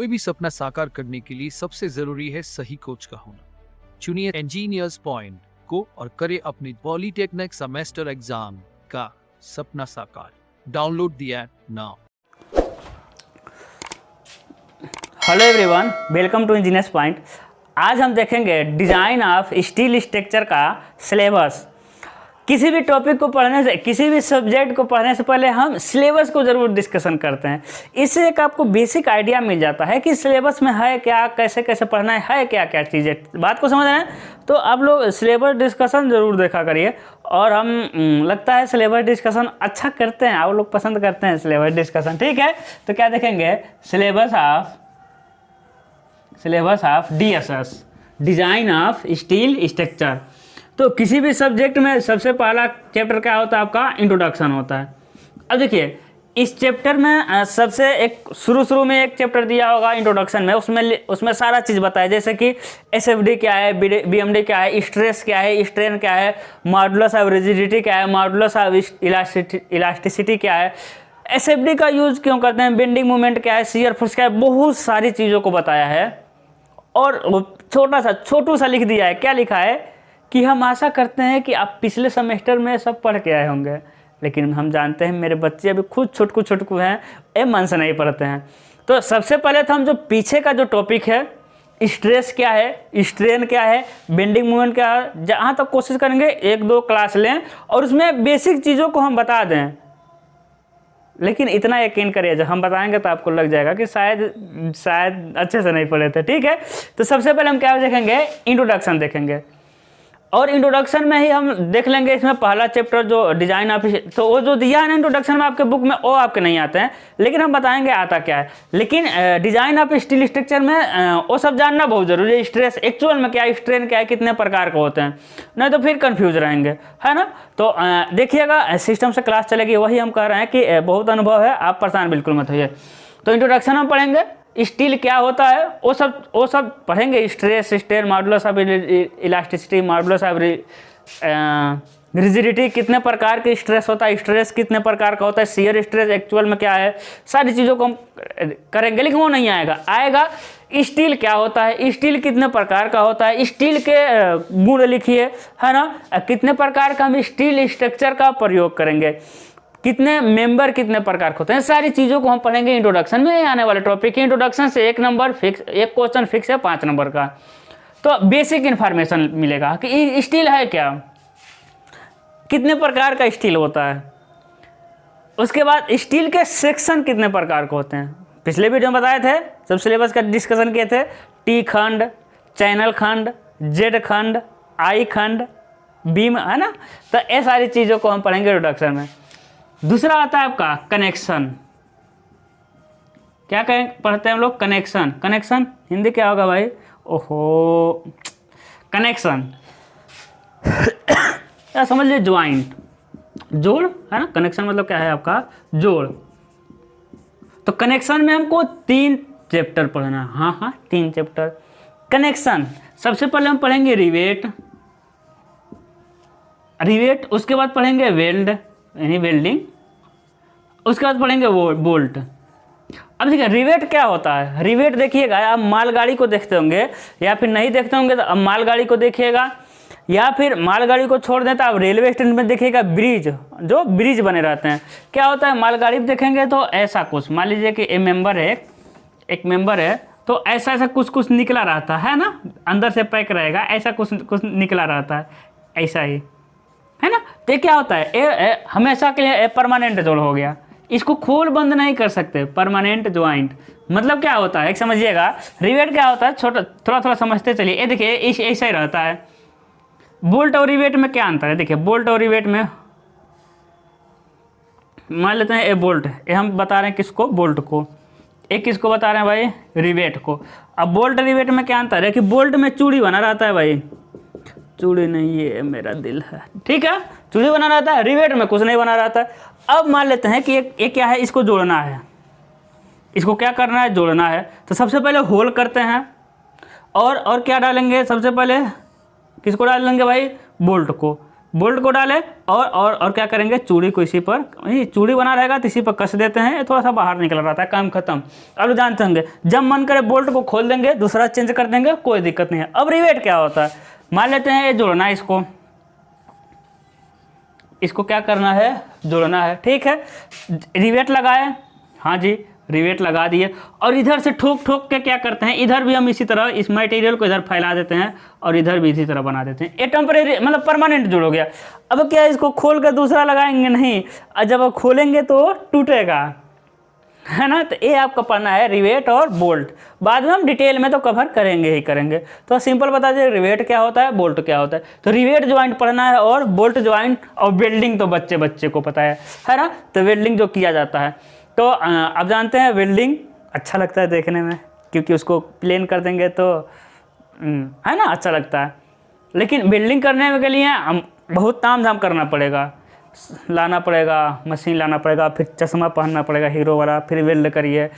कोई भी सपना साकार करने के लिए सबसे जरूरी है सही कोच का होना। चुनिए इंजीनियर्स पॉइंट को और करे अपनी पॉलिटेक्निक सेमेस्टर एग्जाम का सपना साकार। Download the app now. Hello everyone, welcome to Engineers Point. आज हम देखेंगे डिज़ाइन ऑफ स्टील स्ट्रक्चर का सिलेबस। किसी भी टॉपिक को पढ़ने से, किसी भी सब्जेक्ट को पढ़ने से पहले हम सिलेबस को ज़रूर डिस्कशन करते हैं। इससे एक आपको बेसिक आइडिया मिल जाता है कि सिलेबस में है क्या, कैसे कैसे पढ़ना है क्या क्या चीज़ें। बात को समझ रहे हैं? तो आप लोग सिलेबस डिस्कशन ज़रूर देखा करिए। और हम लगता है सिलेबस डिस्कशन अच्छा करते हैं, आप लोग पसंद करते हैं सिलेबस डिस्कशन, ठीक है। तो क्या देखेंगे? Syllabus of DSS, design of steel structure. तो किसी भी सब्जेक्ट में सबसे पहला चैप्टर क्या होता है? आपका इंट्रोडक्शन होता है। अब देखिए, इस चैप्टर में सबसे एक शुरू में एक चैप्टर दिया होगा इंट्रोडक्शन में, उसमें सारा चीज़ बताया, जैसे कि SFD क्या है, BMD क्या है, स्ट्रेस क्या है, स्ट्रेन क्या है, मॉडुलस ऑफ रिजिडिटी क्या है, मॉडुलस ऑफ इलास्टिसिटी क्या है, SFD का यूज़ क्यों करते हैं, बेंडिंग मोमेंट क्या है, शियर फोर्स क्या है, बहुत सारी चीज़ों को बताया है। और छोटू सा लिख दिया है। क्या लिखा है कि हम आशा करते हैं कि आप पिछले सेमेस्टर में सब पढ़ के आए होंगे, लेकिन हम जानते हैं मेरे बच्चे अभी खुद छोटकू हैं, ये मन से नहीं पढ़ते हैं। तो सबसे पहले तो हम जो पीछे का जो टॉपिक है, स्ट्रेस क्या है, स्ट्रेन क्या है, बेंडिंग मोमेंट क्या है, जहाँ तक कोशिश करेंगे 1-2 क्लास लें और उसमें बेसिक चीज़ों को हम बता दें। लेकिन इतना यकीन करिए, जब हम बताएंगे तो आपको लग जाएगा कि शायद अच्छे से नहीं पढ़े थे, ठीक है। तो सबसे पहले हम क्या देखेंगे? इंट्रोडक्शन देखेंगे। और इंट्रोडक्शन में ही हम देख लेंगे इसमें पहला चैप्टर जो डिज़ाइन ऑफ, तो वो जो दिया है ना इंट्रोडक्शन में आपके बुक में, वो आपके नहीं आते हैं, लेकिन हम बताएंगे आता क्या है। लेकिन डिज़ाइन ऑफ स्टील स्ट्रक्चर में वो सब जानना बहुत ज़रूरी है। स्ट्रेस एक्चुअल में क्या है, स्ट्रेन क्या है, कितने प्रकार के होते हैं, नहीं तो फिर कन्फ्यूज रहेंगे, है ना। तो देखिएगा, सिस्टम से क्लास चलेगी, वही हम कह रहे हैं कि बहुत अनुभव है, आप परेशान बिल्कुल मत होइए। तो इंट्रोडक्शन हम पढ़ेंगे, स्टील क्या होता है वो सब पढ़ेंगे। Stress, strain, modulus of elasticity, modulus of rigidity, कितने प्रकार के स्ट्रेस होता है, स्ट्रेस कितने प्रकार का होता है, शियर स्ट्रेस एक्चुअल में क्या है, सारी चीज़ों को हम करेंगे। लेकिन वो नहीं आएगा स्टील क्या होता है, स्टील कितने प्रकार का होता है, स्टील के गुण लिखिए, है ना, कितने प्रकार का हम स्टील स्ट्रक्चर का प्रयोग करेंगे, कितने मेंबर कितने प्रकार के होते हैं, सारी चीज़ों को हम पढ़ेंगे इंट्रोडक्शन में। आने वाले टॉपिक है इंट्रोडक्शन से एक क्वेश्चन फिक्स है 5 नंबर का। तो बेसिक इन्फॉर्मेशन मिलेगा कि स्टील है क्या, कितने प्रकार का स्टील होता है। उसके बाद स्टील के सेक्शन कितने प्रकार के होते हैं, पिछले वीडियो में बताए थे, सब सिलेबस का डिस्कशन किए थे। T खंड, चैनल खंड, Z खंड, I खंड, बीम, है ना। तो ये सारी चीज़ों को हम पढ़ेंगे इंट्रोडक्शन में। दूसरा आता है आपका कनेक्शन। क्या पढ़ते हैं हम लोग? कनेक्शन हिंदी क्या होगा भाई? ओहो, कनेक्शन या समझ लीजिए ज्वाइंट, जोड़, है ना। कनेक्शन मतलब क्या है आपका? जोड़। तो कनेक्शन में हमको 3 चैप्टर पढ़ना है। हाँ, 3 चैप्टर कनेक्शन। सबसे पहले हम पढ़ेंगे रिवेट, उसके बाद पढ़ेंगे वेल्ड यानी वेल्डिंग, उसके बाद पढ़ेंगे बोल्ट। अब देखिए रिवेट क्या होता है। रिवेट देखिएगा, आप मालगाड़ी को देखते होंगे, या फिर नहीं देखते होंगे तो अब मालगाड़ी को देखिएगा, या फिर मालगाड़ी को छोड़ दें तो आप रेलवे स्टेशन में देखिएगा ब्रिज, जो ब्रिज बने रहते हैं। क्या होता है, मालगाड़ी में देखेंगे तो ऐसा कुछ, मान लीजिए कि एक मेंबर है, तो ऐसा कुछ निकला रहता है ना, अंदर से पैक रहेगा, ऐसा कुछ निकला रहता है, ऐसा ही, है ना। तो क्या होता है, ये हमेशा के लिए परमानेंट जोड़ हो गया, इसको खोल बंद नहीं कर सकते, परमानेंट ज्वाइंट। मतलब क्या होता है, एक समझिएगा, रिवेट क्या होता है, थोड़ा समझते चलिए। ये देखिए ऐसा ही रहता है। बोल्ट और रिवेट में क्या अंतर है? देखिए बोल्ट और रिवेट में, मान लेते हैं ये बोल्ट, ये हम बता रहे हैं किसको? बोल्ट को। एक किसको बता रहे हैं भाई? रिवेट को। अब बोल्ट रिवेट में क्या अंतर है कि बोल्ट में चूड़ी बना रहता है भाई, चूड़ी नहीं, ये मेरा दिल है, ठीक है, चूड़ी बना रहता है, रिवेट में कुछ नहीं बना रहता है। अब मान लेते हैं कि एक क्या है, इसको जोड़ना है, इसको क्या करना है? जोड़ना है। तो सबसे पहले होल करते हैं, और क्या डालेंगे? सबसे पहले किसको डाल देंगे भाई? बोल्ट को। बोल्ट को डालें और क्या करेंगे, चूड़ी को इसी पर, चूड़ी बना रहेगा तो इसी पर कस देते हैं, थोड़ा सा बाहर निकल रहा था, काम खत्म। अब जानते होंगे जब मन करे बोल्ट को खोल देंगे, दूसरा चेंज कर देंगे, कोई दिक्कत नहीं है। अब रिवेट क्या होता है, मान लेते हैं ये जोड़ना है, इसको क्या करना है, जोड़ना है, ठीक है। रिवेट लगाए, हाँ जी रिवेट लगा दिए, और इधर से ठोक ठोक के क्या करते हैं, इधर भी हम इसी तरह इस मटेरियल को इधर फैला देते हैं और इधर भी इसी तरह बना देते हैं। ये टेम्परेरी मतलब परमानेंट जुड़ हो गया। अब क्या इसको खोल कर दूसरा लगाएंगे नहीं, और जब आप खोलेंगे तो टूटेगा, है ना। तो ये आपका पढ़ना है रिवेट और बोल्ट। बाद में हम डिटेल में तो कवर करेंगे ही करेंगे। तो सिंपल बता दें रिवेट क्या होता है, बोल्ट क्या होता है। तो रिवेट ज्वाइंट पढ़ना है और बोल्ट ज्वाइंट, और वेल्डिंग तो बच्चे को पता है ना। तो वेल्डिंग जो किया जाता है, तो अब जानते हैं वेल्डिंग अच्छा लगता है देखने में, क्योंकि उसको प्लेन कर देंगे तो है ना अच्छा लगता है। लेकिन वेल्डिंग करने के लिए हम बहुत ताम झाम करना पड़ेगा, लाना पड़ेगा, मशीन लाना पड़ेगा, फिर चश्मा पहनना पड़ेगा हीरो वाला, फिर वेल्ड करिए,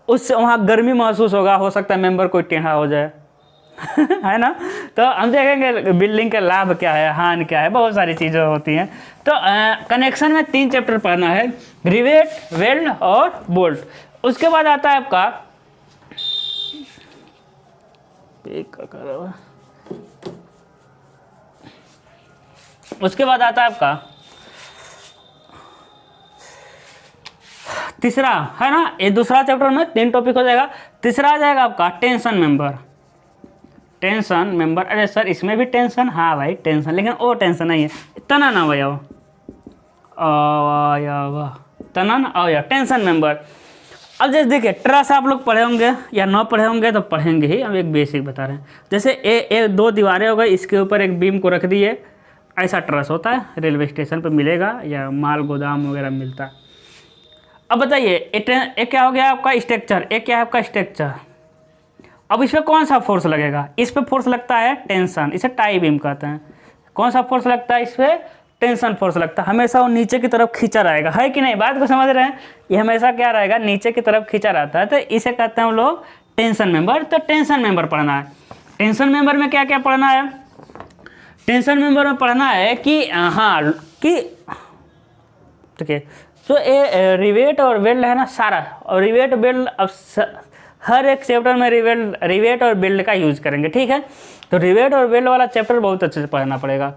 उससे वहाँ गर्मी महसूस होगा, हो सकता है मेंबर कोई टेढ़ा हो जाए है ना। तो हम देखेंगे बिल्डिंग का लाभ क्या है, हानि क्या है, बहुत सारी चीज़ें होती हैं। तो कनेक्शन में 3 चैप्टर पढ़ना है, रिवेट, वेल्ड और बोल्ट। उसके बाद आता है आपका आपका तीसरा, है ना। ये दूसरा चैप्टर में 3 टॉपिक हो जाएगा। तीसरा आ जाएगा आपका टेंशन मेंबर। अरे सर इसमें भी टेंशन, हाँ भाई टेंशन, लेकिन वो टेंशन नहीं है, तना ना भैया तना ना या टेंशन मेंबर। अब जैसे देखिए ट्रस आप लोग पढ़े होंगे या ना पढ़े होंगे, तो पढ़ेंगे ही, हम एक बेसिक बता रहे हैं। जैसे ए 2 दीवारें हो गई, इसके ऊपर एक बीम को रख दिए, ऐसा ट्रस होता है, रेलवे स्टेशन पर मिलेगा या माल गोदाम वगैरह मिलता है। अब बताइए एक क्या हो गया आपका स्ट्रक्चर, एक क्या है आपका स्ट्रक्चर। अब इस पर कौन सा फोर्स लगेगा, इस पर फोर्स लगता है टेंशन, इसे टाई बीम कहते हैं। कौन सा फोर्स लगता है, इस पर टेंशन फोर्स लगता है। हमेशा वो नीचे की तरफ खींचा रहेगा, है कि नहीं, बात को समझ रहे हैं। ये हमेशा क्या रहेगा, नीचे की तरफ खींचा रहता है, तो इसे कहते हैं हम लोग टेंशन मेंबर। तो टेंशन मेंबर पढ़ना है। टेंशन मेंबर में क्या क्या पढ़ना है, टेंशन मेंबर में पढ़ना है कि हाँ कि ठीक है। तो ये रिवेट और वेल्ड है ना सारा, और रिवेट वेल्ड अब हर एक चैप्टर में रिवेट और वेल्ड का यूज करेंगे, ठीक है। तो रिवेट और वेल्ड वाला चैप्टर बहुत अच्छे से पढ़ना पड़ेगा।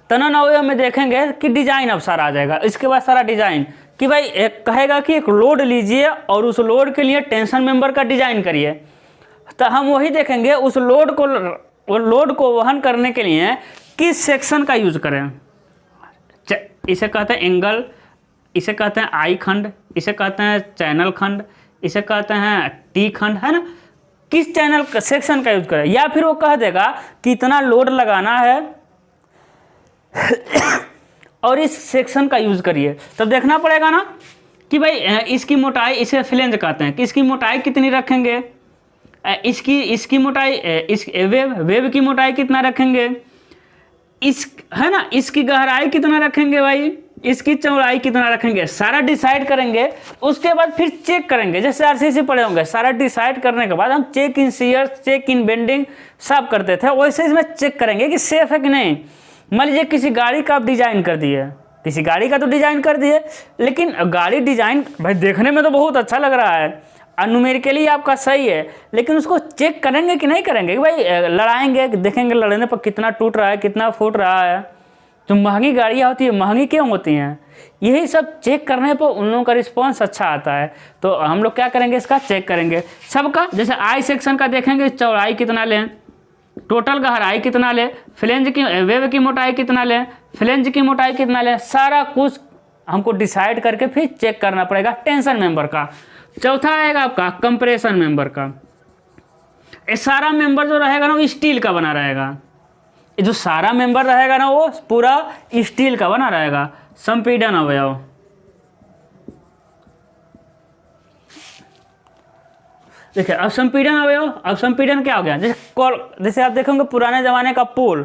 तनन अवयव में देखेंगे कि डिजाइन अब सारा आ जाएगा। इसके बाद सारा डिजाइन कि भाई एक कहेगा कि एक लोड लीजिए और उस लोड के लिए टेंशन मेंबर का डिजाइन करिए, तो हम वही देखेंगे उस लोड को वहन करने के लिए किस सेक्शन का यूज करें। इसे कहते हैं एंगल, इसे कहते हैं आई खंड, इसे कहते हैं चैनल खंड, इसे कहते हैं टी खंड, है ना। किस चैनल सेक्शन का यूज करें, या फिर वो कह देगा कि इतना लोड लगाना है और इस सेक्शन का यूज करिए। तब देखना पड़ेगा ना कि भाई इसकी मोटाई, इसे फ्लेंज कहते हैं, कि इसकी मोटाई कितनी रखेंगे, इसकी मोटाई, इस वेब की मोटाई कितना रखेंगे, इस है ना, इसकी गहराई कितना रखेंगे भाई, इसकी चौड़ाई कितना रखेंगे, सारा डिसाइड करेंगे। उसके बाद फिर चेक करेंगे, जैसे आरसीसी पढ़े होंगे, सारा डिसाइड करने के बाद हम check in shear, check in bending सब करते थे, वैसे इसमें चेक करेंगे कि सेफ है कि नहीं। मान लीजिए किसी गाड़ी का आप डिजाइन कर दिए, किसी गाड़ी का तो डिजाइन कर दिए, लेकिन गाड़ी डिजाइन भाई देखने में तो बहुत अच्छा लग रहा है, न्यूमेरिकली आपका सही है, लेकिन उसको चेक करेंगे कि नहीं करेंगे कि भाई लड़ाएंगे, देखेंगे लड़ने पर कितना टूट रहा है, कितना फूट रहा है। जो महंगी गाड़ियाँ होती है, महंगी क्यों होती हैं, यही सब चेक करने पर उन लोगों का रिस्पॉन्स अच्छा आता है। तो हम लोग क्या करेंगे, इसका चेक करेंगे सबका। जैसे आई सेक्शन का देखेंगे चौड़ाई कितना लें, टोटल गहराई कितना लें, फ्लेंज की वेब की मोटाई कितना लें, फ्लेंज की मोटाई कितना लें, सारा कुछ हमको डिसाइड करके फिर चेक करना पड़ेगा टेंशन मेंबर का। चौथा आएगा आपका कंप्रेशन मेंबर का। ये सारा मेंबर जो रहेगा ना वो स्टील का बना रहेगा, ये जो सारा मेंबर रहेगा ना वो पूरा स्टील का बना रहेगा। संपीड़न अवयव, देखिए अब संपीड़न अवयव, अब संपीड़न क्या हो गया, जैसे आप देखेंगे पुराने ज़माने का पोल,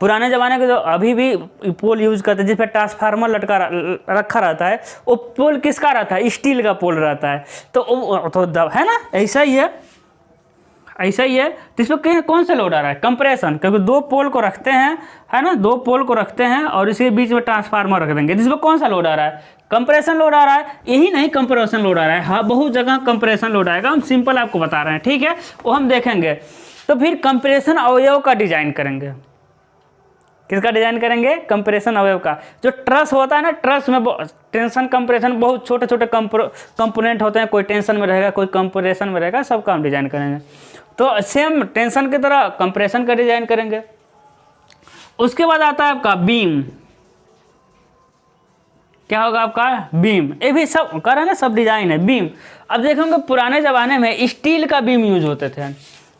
पुराने ज़माने के जो अभी भी पोल यूज करते हैं जिस पर ट्रांसफार्मर रखा रहता है, वो पोल किसका रहता है, स्टील का पोल रहता है। तो है ना, ऐसा ही है। ऐसा ही है। तो इसमें कहीं कौन सा लोड आ रहा है, कंप्रेशन, क्योंकि दो पोल को रखते हैं, है ना, दो पोल को रखते हैं और इसके बीच में ट्रांसफार्मर रख देंगे, जिसमें कौन सा लोड आ रहा है, कंप्रेशन लोड आ रहा है। यही नहीं, कंप्रेशन लोड आ रहा है, हाँ बहुत जगह कंप्रेशन लोड आएगा, हम सिंपल आपको बता रहे हैं, ठीक है, वो हम देखेंगे। तो फिर कंप्रेशन अवयव का डिजाइन करेंगे। किसका डिजाइन करेंगे, कंप्रेशन अवयव का। जो ट्रस होता है ना, ट्रस में टेंशन कंप्रेशन बहुत छोटे छोटे कंपोनेंट होते हैं, कोई टेंशन में रहेगा, कोई कंप्रेशन में रहेगा, सबका हम डिजाइन करेंगे। तो सेम टेंशन की तरह कंप्रेशन का डिजाइन करेंगे। उसके बाद आता है आपका बीम। क्या होगा आपका, बीम। ये भी सब कर रहे हैं ना, सब डिजाइन है, बीम। अब देखेंगे पुराने जमाने में स्टील का बीम यूज होते थे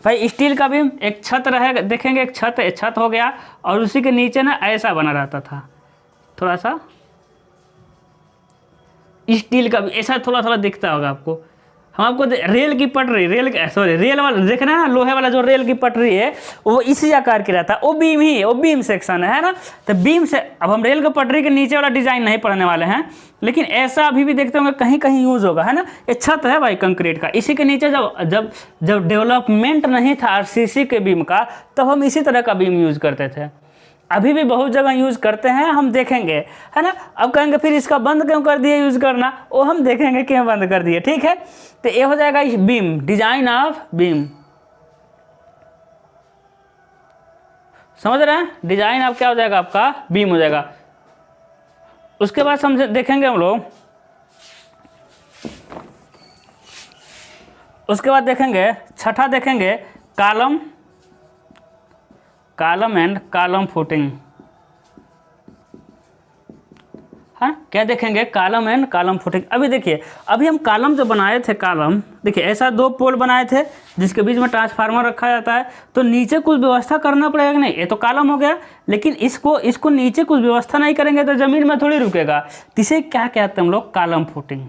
भाई, स्टील का बीम, एक छत रहेगा, देखेंगे एक छत हो गया और उसी के नीचे ना ऐसा बना रहता था, थोड़ा सा स्टील का भी ऐसा थोड़ा थोड़ा दिखता होगा आपको। हम आपको रेल की पटरी, रेल वाला देख रहे हैं ना, लोहे वाला जो रेल की पटरी है वो इसी आकार की रहता है, वो बीम ही है, वो बीम सेक्शन है ना। तो बीम से अब हम रेल की पटरी के नीचे वाला डिजाइन नहीं पढ़ने वाले हैं, लेकिन ऐसा अभी भी देखते होंगे कहीं कहीं यूज होगा, है ना। ये छत है भाई कंक्रीट का, इसी के नीचे जब डेवलपमेंट नहीं था आरसीसी के बीम का, तब हम इसी तरह का बीम यूज करते थे। अभी भी बहुत जगह यूज़ करते हैं, हम देखेंगे, है ना। अब कहेंगे फिर इसका बंद क्यों कर दिए यूज़ करना, वो हम देखेंगे क्यों बंद कर दिए, ठीक है। तो ये हो जाएगा बीम, डिजाइन ऑफ बीम, समझ रहे हैं। डिजाइन ऑफ क्या हो जाएगा आपका, बीम हो जाएगा। उसके बाद समझ देखेंगे हम लोग, उसके बाद देखेंगे छठा, देखेंगे कॉलम एंड कॉलम फुटिंग, हाँ क्या देखेंगे, कॉलम एंड कॉलम फुटिंग। अभी देखिए, अभी हम कॉलम जो बनाए थे, कॉलम देखिए ऐसा दो पोल बनाए थे जिसके बीच में ट्रांसफार्मर रखा जाता है, तो नीचे कुछ व्यवस्था करना पड़ेगा कि नहीं। ये तो कॉलम हो गया, लेकिन इसको नीचे कुछ व्यवस्था नहीं करेंगे तो ज़मीन में थोड़ी रुकेगा। तो इसे क्या कहते हैं हम लोग, कॉलम फुटिंग।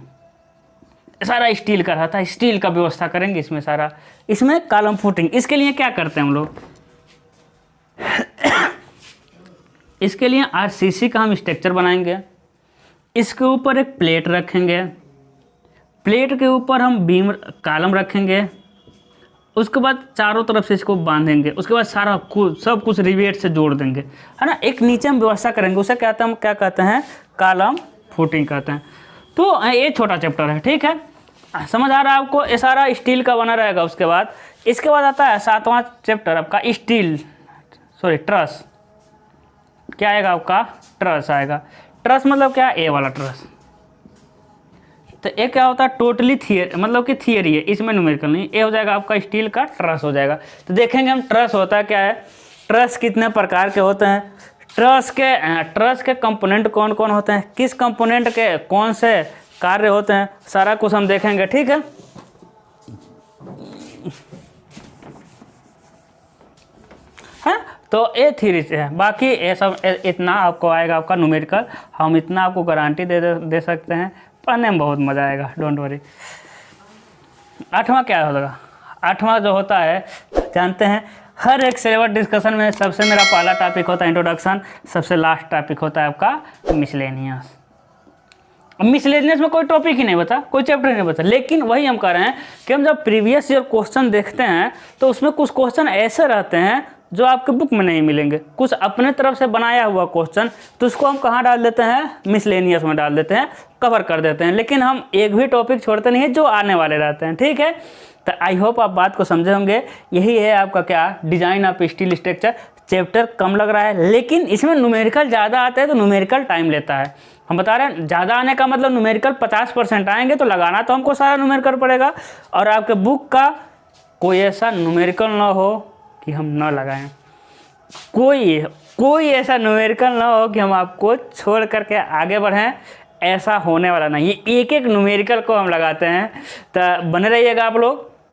सारा स्टील का रहता है, स्टील का व्यवस्था करेंगे इसमें सारा, इसमें कॉलम फुटिंग। इसके लिए क्या करते हैं हम लोग, इसके लिए आरसीसी का हम स्ट्रक्चर बनाएंगे, इसके ऊपर एक प्लेट रखेंगे, प्लेट के ऊपर हम बीम कॉलम रखेंगे, उसके बाद चारों तरफ से इसको बांधेंगे, उसके बाद सारा कुछ सब कुछ रिवेट से जोड़ देंगे, है ना। एक नीचे हम व्यवस्था करेंगे, उसे कहते हैं, हम क्या कहते हैं, कॉलम फुटिंग कहते हैं। तो ये छोटा चैप्टर है, ठीक है, समझ आ रहा है आपको। ये सारा स्टील का बना रहेगा। उसके बाद इसके बाद आता है सातवां चैप्टर आपका ट्रस। क्या आएगा आपका, ट्रस आएगा। ट्रस मतलब क्या, ए वाला ट्रस। तो ये क्या होता है, टोटली थियरी, मतलब कि थियरी है, इसमें न्यूमेरिकल नहीं। ये हो जाएगा आपका स्टील का ट्रस हो जाएगा। तो देखेंगे हम ट्रस होता है क्या है, ट्रस कितने प्रकार के होते हैं, ट्रस के कंपोनेंट कौन कौन होते हैं, किस कंपोनेंट के कौन से कार्य होते हैं, सारा कुछ हम देखेंगे, ठीक है। तो ये थ्योरी से है, बाकी ये सब इतना आपको आएगा आपका न्यूमेरिकल, हम इतना आपको गारंटी दे सकते हैं, पढ़ने में बहुत मज़ा आएगा, डोंट वरी। आठवां क्या होगा, आठवां जो होता है जानते हैं, हर एक सिलेबस डिस्कशन में सबसे मेरा पहला टॉपिक होता है इंट्रोडक्शन, सबसे लास्ट टॉपिक होता है आपका मिसलेनियस। मिसलेनियस में कोई टॉपिक ही नहीं बता, कोई चैप्टर ही नहीं बता, लेकिन वही हम कह रहे हैं कि हम जब प्रीवियस ईयर क्वेश्चन देखते हैं तो उसमें कुछ क्वेश्चन ऐसे रहते हैं जो आपके बुक में नहीं मिलेंगे, कुछ अपने तरफ से बनाया हुआ क्वेश्चन, तो उसको हम कहाँ डाल देते हैं, मिसलेनियस में डाल देते हैं, कवर कर देते हैं। लेकिन हम एक भी टॉपिक छोड़ते नहीं है जो आने वाले रहते हैं, ठीक है। तो आई होप आप बात को समझे होंगे। यही है आपका क्या, design of steel structure. Chapter कम लग रहा है, लेकिन इसमें न्यूमेरिकल ज़्यादा आता है, तो न्यूमेरिकल टाइम लेता है। हम बता रहे हैं ज़्यादा आने का मतलब न्यूमेरिकल 50% आएंगे, तो लगाना तो हमको सारा न्यूमेरिकल पड़ेगा, और आपके बुक का कोई ऐसा न्यूमेरिकल ना हो कि हम ना लगाएं, कोई ऐसा न्यूमेरिकल ना हो कि हम आपको छोड़ करके आगे बढ़ें, ऐसा होने वाला नहीं। ये एक एक न्यूमेरिकल को हम लगाते हैं। तो बने रहिएगा आप लोग।